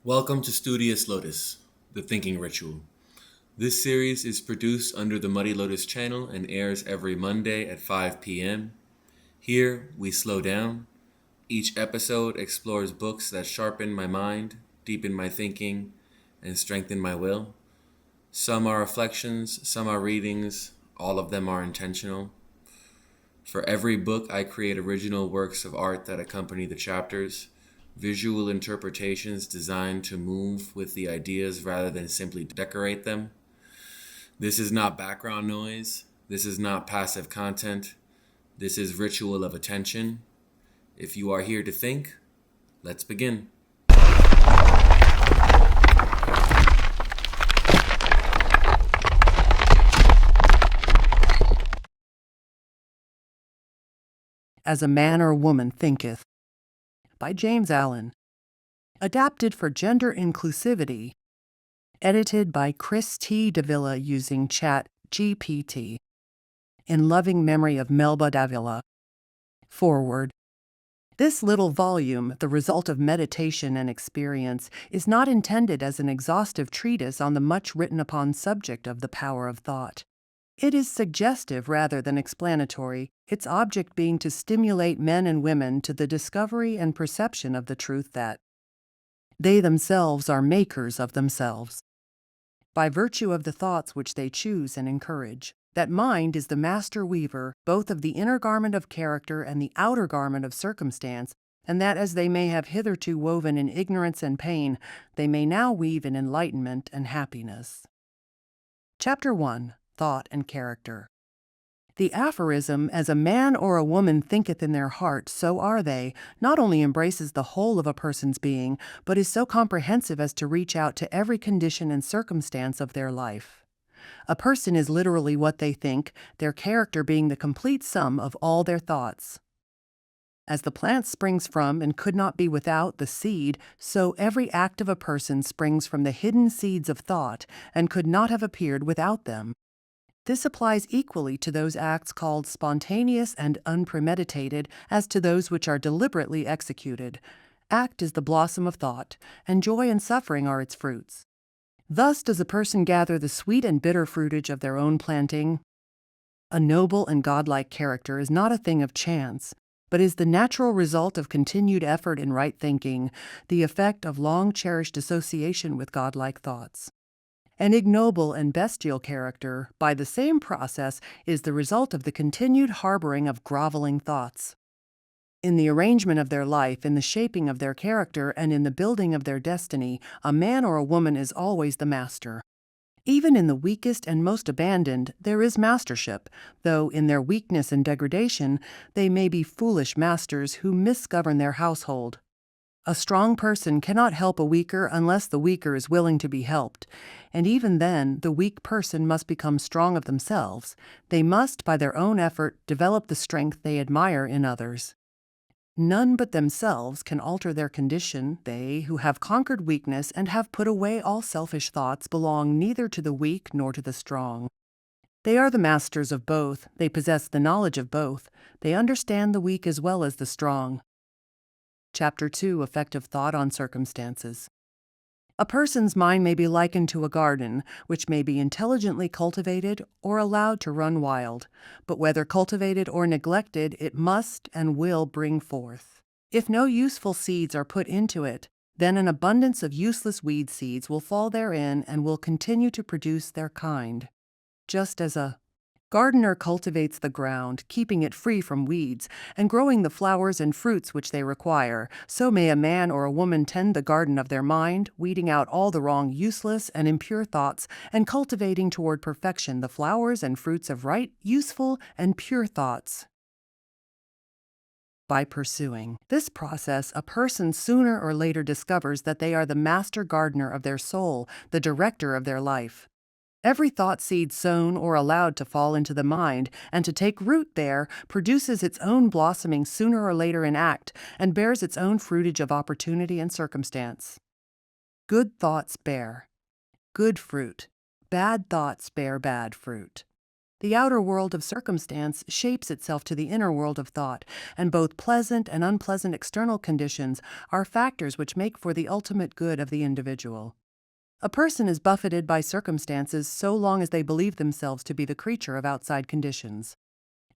Welcome to Studious Lotus, the thinking ritual. This series is produced under the Muddy Lotus channel and airs every Monday at 5 p.m. Here, we slow down. Each episode explores books that sharpen my mind, deepen my thinking, and strengthen my will. Some are reflections, some are readings, all of them are intentional. For every book, I create original works of art that accompany the chapters, visual interpretations designed to move with the ideas rather than simply decorate them. This is not background noise. This is not passive content. This is ritual of attention. If you are here to think, let's begin. As a Man or Woman Thinketh, by James Allen. Adapted for gender inclusivity. Edited by Chris T. Davila using Chat GPT. In loving memory of Melba Davila. Forward. This little volume, the result of meditation and experience, is not intended as an exhaustive treatise on the much written upon subject of the power of thought. It is suggestive rather than explanatory, its object being to stimulate men and women to the discovery and perception of the truth that they themselves are makers of themselves, by virtue of the thoughts which they choose and encourage, that mind is the master weaver both of the inner garment of character and the outer garment of circumstance, and that as they may have hitherto woven in ignorance and pain, they may now weave in enlightenment and happiness. Chapter 1. Thought and Character. The aphorism, as a man or a woman thinketh in their heart, so are they, not only embraces the whole of a person's being, but is so comprehensive as to reach out to every condition and circumstance of their life. A person is literally what they think, their character being the complete sum of all their thoughts. As the plant springs from and could not be without the seed, so every act of a person springs from the hidden seeds of thought and could not have appeared without them. This applies equally to those acts called spontaneous and unpremeditated as to those which are deliberately executed. Act is the blossom of thought, and joy and suffering are its fruits. Thus does a person gather the sweet and bitter fruitage of their own planting. A noble and godlike character is not a thing of chance, but is the natural result of continued effort in right thinking, the effect of long-cherished association with godlike thoughts. An ignoble and bestial character, by the same process, is the result of the continued harboring of groveling thoughts. In the arrangement of their life, in the shaping of their character, and in the building of their destiny, a man or a woman is always the master. Even in the weakest and most abandoned, there is mastership, though in their weakness and degradation, they may be foolish masters who misgovern their household. A strong person cannot help a weaker unless the weaker is willing to be helped, and even then the weak person must become strong of themselves. They must, by their own effort, develop the strength they admire in others. None but themselves can alter their condition. They who have conquered weakness and have put away all selfish thoughts belong neither to the weak nor to the strong. They are the masters of both. They possess the knowledge of both. They understand the weak as well as the strong. Chapter 2. Effective Thought on Circumstances. A person's mind may be likened to a garden, which may be intelligently cultivated or allowed to run wild, but whether cultivated or neglected, it must and will bring forth. If no useful seeds are put into it, then an abundance of useless weed seeds will fall therein and will continue to produce their kind. Just as a gardener cultivates the ground, keeping it free from weeds, and growing the flowers and fruits which they require, so may a man or a woman tend the garden of their mind, weeding out all the wrong, useless, and impure thoughts, and cultivating toward perfection the flowers and fruits of right, useful, and pure thoughts. By pursuing this process, a person sooner or later discovers that they are the master gardener of their soul, the director of their life. Every thought seed sown or allowed to fall into the mind and to take root there produces its own blossoming sooner or later in act and bears its own fruitage of opportunity and circumstance. Good thoughts bear good fruit. Bad thoughts bear bad fruit. The outer world of circumstance shapes itself to the inner world of thought, and both pleasant and unpleasant external conditions are factors which make for the ultimate good of the individual. A person is buffeted by circumstances so long as they believe themselves to be the creature of outside conditions.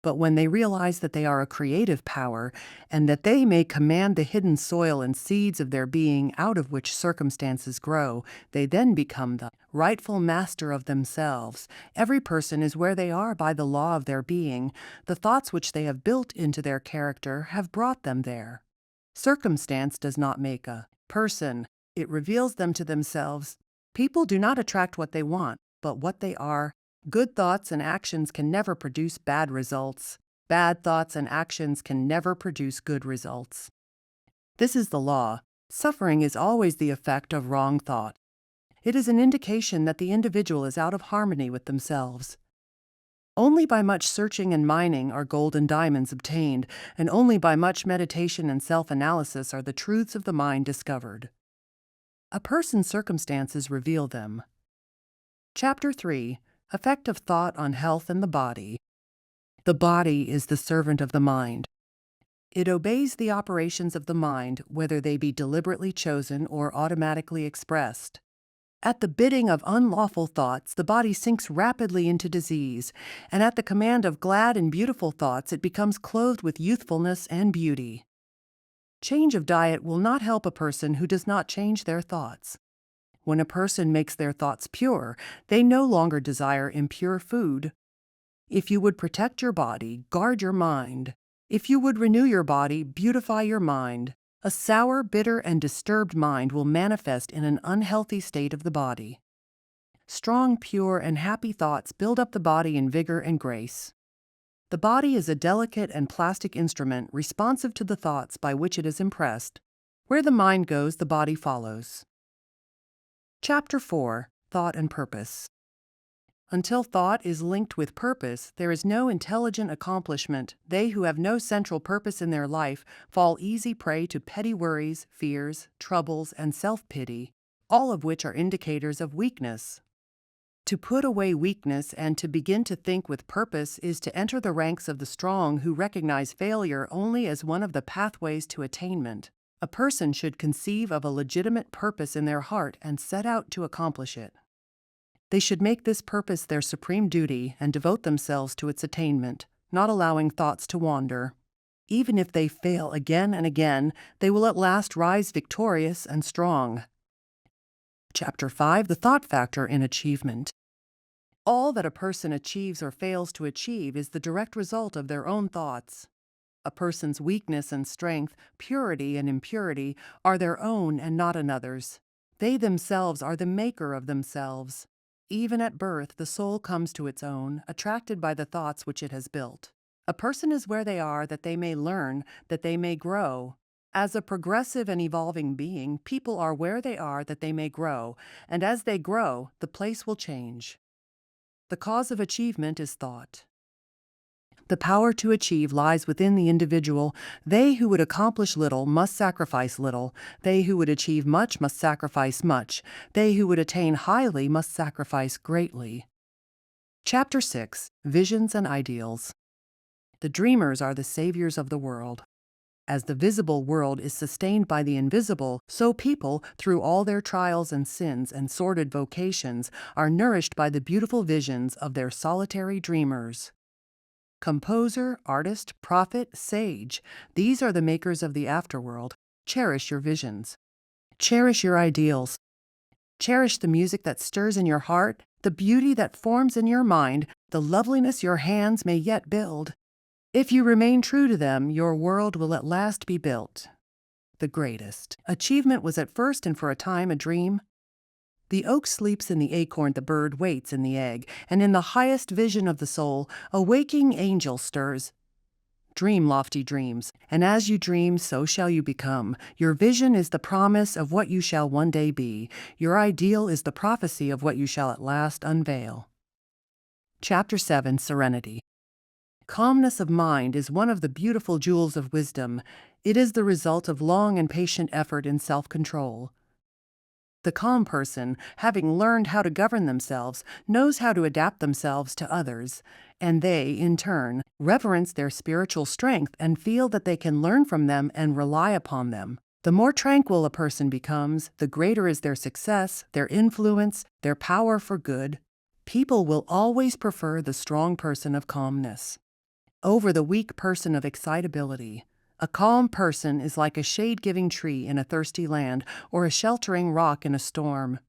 But when they realize that they are a creative power and that they may command the hidden soil and seeds of their being out of which circumstances grow, they then become the rightful master of themselves. Every person is where they are by the law of their being. The thoughts which they have built into their character have brought them there. Circumstance does not make a person, it reveals them to themselves. People do not attract what they want, but what they are. Good thoughts and actions can never produce bad results. Bad thoughts and actions can never produce good results. This is the law. Suffering is always the effect of wrong thought. It is an indication that the individual is out of harmony with themselves. Only by much searching and mining are gold and diamonds obtained, and only by much meditation and self-analysis are the truths of the mind discovered. A person's circumstances reveal them. Chapter 3. Effect of thought on health and the body. The body is the servant of the mind. It obeys the operations of the mind, whether they be deliberately chosen or automatically expressed. At the bidding of unlawful thoughts, the body sinks rapidly into disease, and at the command of glad and beautiful thoughts, it becomes clothed with youthfulness and beauty. Change of diet will not help a person who does not change their thoughts. When a person makes their thoughts pure, they no longer desire impure food. If you would protect your body, guard your mind. If you would renew your body, beautify your mind. A sour, bitter, and disturbed mind will manifest in an unhealthy state of the body. Strong, pure, and happy thoughts build up the body in vigor and grace. The body is a delicate and plastic instrument responsive to the thoughts by which it is impressed. Where the mind goes, the body follows. Chapter 4. Thought and Purpose. Until thought is linked with purpose, there is no intelligent accomplishment. They who have no central purpose in their life fall easy prey to petty worries, fears, troubles, and self-pity, all of which are indicators of weakness. To put away weakness and to begin to think with purpose is to enter the ranks of the strong who recognize failure only as one of the pathways to attainment. A person should conceive of a legitimate purpose in their heart and set out to accomplish it. They should make this purpose their supreme duty and devote themselves to its attainment, not allowing thoughts to wander. Even if they fail again and again, they will at last rise victorious and strong. Chapter 5. The Thought Factor in Achievement. All that a person achieves or fails to achieve is the direct result of their own thoughts. A person's weakness and strength, purity and impurity, are their own and not another's. They themselves are the maker of themselves. Even at birth, the soul comes to its own, attracted by the thoughts which it has built. A person is where they are that they may learn, that they may grow. As a progressive and evolving being, people are where they are that they may grow, and as they grow, the place will change. The cause of achievement is thought. The power to achieve lies within the individual. They who would accomplish little must sacrifice little. They who would achieve much must sacrifice much. They who would attain highly must sacrifice greatly. Chapter 6. Visions and Ideals. The dreamers are the saviors of the world. As the visible world is sustained by the invisible, so people, through all their trials and sins and sordid vocations, are nourished by the beautiful visions of their solitary dreamers. Composer, artist, prophet, sage, these are the makers of the afterworld. Cherish your visions. Cherish your ideals. Cherish the music that stirs in your heart, the beauty that forms in your mind, the loveliness your hands may yet build. If you remain true to them, your world will at last be built. The greatest achievement was at first and for a time a dream. The oak sleeps in the acorn, the bird waits in the egg, and in the highest vision of the soul, a waking angel stirs. Dream lofty dreams, and as you dream, so shall you become. Your vision is the promise of what you shall one day be. Your ideal is the prophecy of what you shall at last unveil. Chapter 7. Serenity. Calmness of mind is one of the beautiful jewels of wisdom. It is the result of long and patient effort in self-control. The calm person, having learned how to govern themselves, knows how to adapt themselves to others, and they, in turn, reverence their spiritual strength and feel that they can learn from them and rely upon them. The more tranquil a person becomes, the greater is their success, their influence, their power for good. People will always prefer the strong person of calmness over the weak person of excitability. A calm person is like a shade-giving tree in a thirsty land or a sheltering rock in a storm.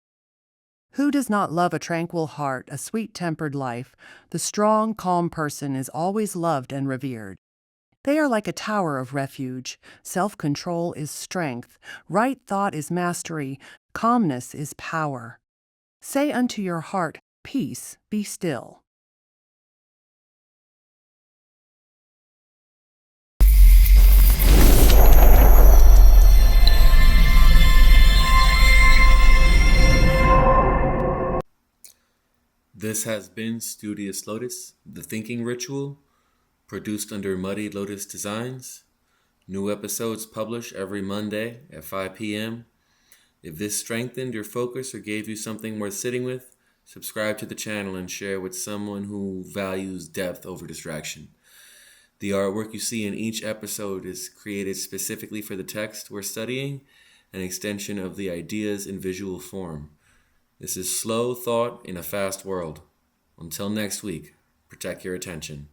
Who does not love a tranquil heart, a sweet-tempered life? The strong, calm person is always loved and revered. They are like a tower of refuge. Self-control is strength. Right thought is mastery. Calmness is power. Say unto your heart, peace, be still. This has been Studious Lotus, the Thinking Ritual, produced under Muddy Lotus Designs. New episodes published every Monday at 5 p.m. If this strengthened your focus or gave you something worth sitting with, subscribe to the channel and share with someone who values depth over distraction. The artwork you see in each episode is created specifically for the text we're studying, an extension of the ideas in visual form. This is slow thought in a fast world. Until next week, protect your attention.